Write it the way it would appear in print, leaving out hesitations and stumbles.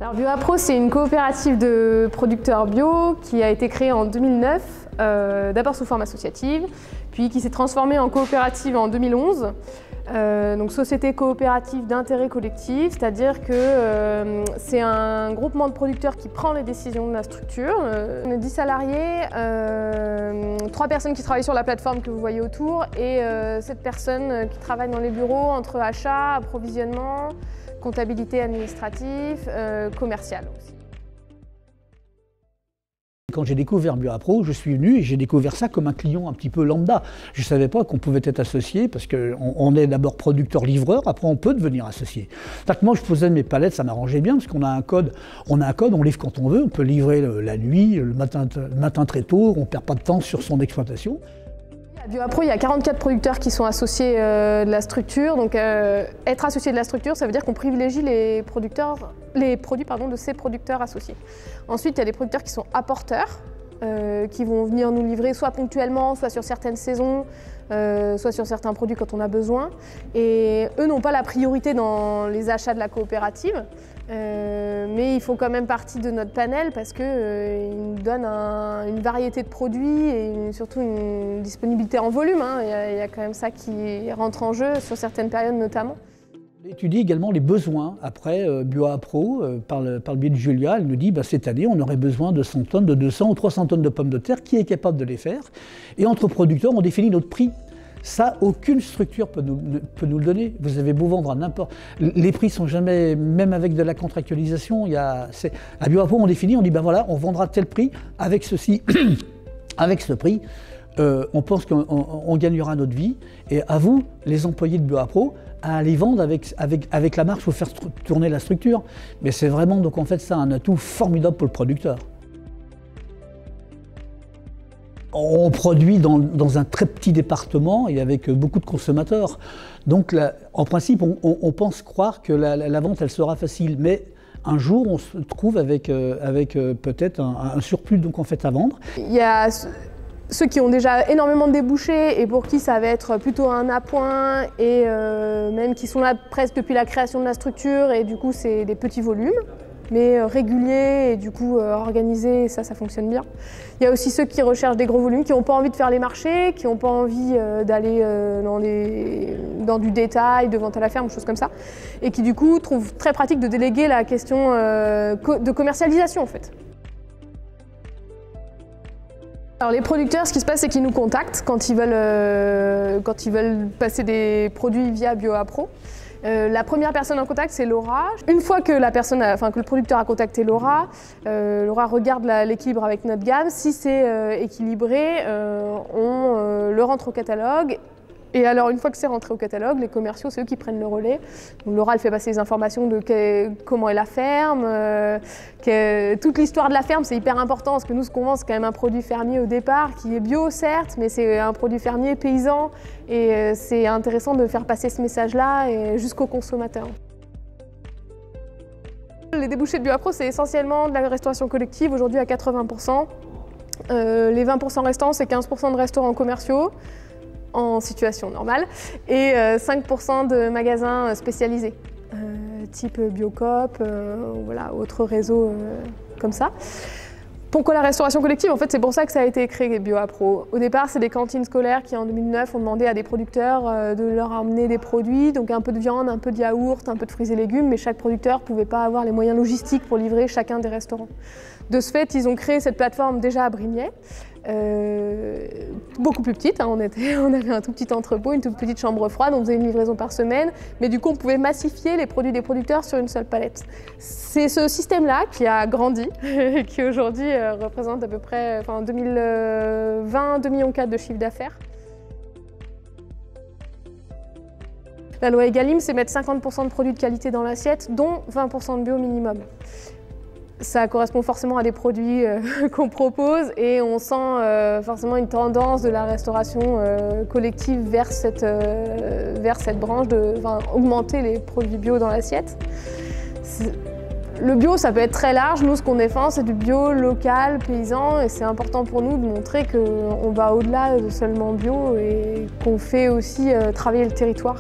Alors BioApro, c'est une coopérative de producteurs bio qui a été créée en 2009, d'abord sous forme associative, puis qui s'est transformée en coopérative en 2011. Donc société coopérative d'intérêt collectif, c'est-à-dire que c'est un groupement de producteurs qui prend les décisions de la structure. On est 10 salariés, 3 personnes qui travaillent sur la plateforme que vous voyez autour et 7 personnes qui travaillent dans les bureaux entre achat, approvisionnement, comptabilité administrative, commerciale aussi. Quand j'ai découvert BioApro, je suis venu et j'ai découvert ça comme un client un petit peu lambda. Je ne savais pas qu'on pouvait être associé parce qu'on est d'abord producteur-livreur, après on peut devenir associé. Moi je posais mes palettes, ça m'arrangeait bien parce qu'on a un code, on livre quand on veut, on peut livrer la nuit, le matin très tôt, on ne perd pas de temps sur son exploitation. À BioApro, il y a 44 producteurs qui sont associés de la structure. Donc être associé de la structure, ça veut dire qu'on privilégie les produits de ces producteurs associés. Ensuite, il y a des producteurs qui sont apporteurs, qui vont venir nous livrer soit ponctuellement, soit sur certaines saisons, soit sur certains produits quand on a besoin. Et eux n'ont pas la priorité dans les achats de la coopérative, mais ils font quand même partie de notre panel parce qu'ils nous donnent une variété de produits et surtout une disponibilité en volume. Il y a quand même ça qui rentre en jeu sur certaines périodes notamment. On étudie également les besoins. Après, BioApro, par le biais de Julia, elle nous dit cette année, on aurait besoin de 100 tonnes, de 200 ou 300 tonnes de pommes de terre. Qui est capable de les faire? Et entre producteurs, on définit notre prix. Ça, aucune structure peut nous le donner. Vous avez beau vendre à n'importe... Les prix sont jamais, même avec de la contractualisation, à BioApro, on définit, on dit voilà, on vendra tel prix avec ceci, avec ce prix. On pense qu'on gagnera notre vie. Et à vous, les employés de BioApro, à aller vendre avec la marge pour faire tourner la structure. Mais c'est vraiment donc en fait ça un atout formidable pour le producteur. On produit dans un très petit département et avec beaucoup de consommateurs. Donc là, en principe, on pense croire que la vente elle sera facile, mais un jour on se trouve avec peut-être un surplus donc en fait à vendre. Il y a ceux qui ont déjà énormément de débouchés et pour qui ça va être plutôt un appoint et même qui sont là presque depuis la création de la structure et du coup c'est des petits volumes mais réguliers et du coup organisés, ça fonctionne bien. Il y a aussi ceux qui recherchent des gros volumes, qui n'ont pas envie de faire les marchés, qui n'ont pas envie d'aller dans du détail, de vente à la ferme, choses comme ça et qui du coup trouvent très pratique de déléguer la question de commercialisation en fait. Alors les producteurs, ce qui se passe, c'est qu'ils nous contactent quand ils veulent passer des produits via BioApro. La première personne en contact, c'est Laura. Une fois que le producteur a contacté Laura, Laura regarde l'équilibre avec notre gamme. Si c'est équilibré, on le rentre au catalogue. Et alors, une fois que c'est rentré au catalogue, les commerciaux, c'est eux qui prennent le relais. Donc, Laura, elle fait passer les informations de comment est la ferme, toute l'histoire de la ferme, c'est hyper important parce que nous, ce qu'on vend, c'est quand même un produit fermier au départ, qui est bio, certes, mais c'est un produit fermier paysan. Et c'est intéressant de faire passer ce message-là jusqu'au consommateur. Les débouchés de BioApro, c'est essentiellement de la restauration collective, aujourd'hui à 80%. Les 20% restants, c'est 15% de restaurants commerciaux en situation normale et 5% de magasins spécialisés, type Biocoop, voilà, autres réseaux comme ça. Pourquoi la restauration collective? En fait, c'est pour ça que ça a été créé BioApro. Au départ, c'est des cantines scolaires qui, en 2009, ont demandé à des producteurs de leur amener des produits, donc un peu de viande, un peu de yaourt, un peu de fruits et légumes, mais chaque producteur ne pouvait pas avoir les moyens logistiques pour livrer chacun des restaurants. De ce fait, ils ont créé cette plateforme déjà à Brignais, beaucoup plus petite, on avait un tout petit entrepôt, une toute petite chambre froide, on faisait une livraison par semaine, mais du coup on pouvait massifier les produits des producteurs sur une seule palette. C'est ce système-là qui a grandi, qui aujourd'hui représente à peu près, en 2020, 2,4 millions de chiffre d'affaires. La loi Egalim, c'est mettre 50% de produits de qualité dans l'assiette, dont 20% de bio minimum. Ça correspond forcément à des produits qu'on propose et on sent forcément une tendance de la restauration collective vers cette branche de augmenter les produits bio dans l'assiette. Le bio, ça peut être très large. Nous, ce qu'on défend, c'est du bio local, paysan, et c'est important pour nous de montrer qu'on va au-delà de seulement bio et qu'on fait aussi travailler le territoire.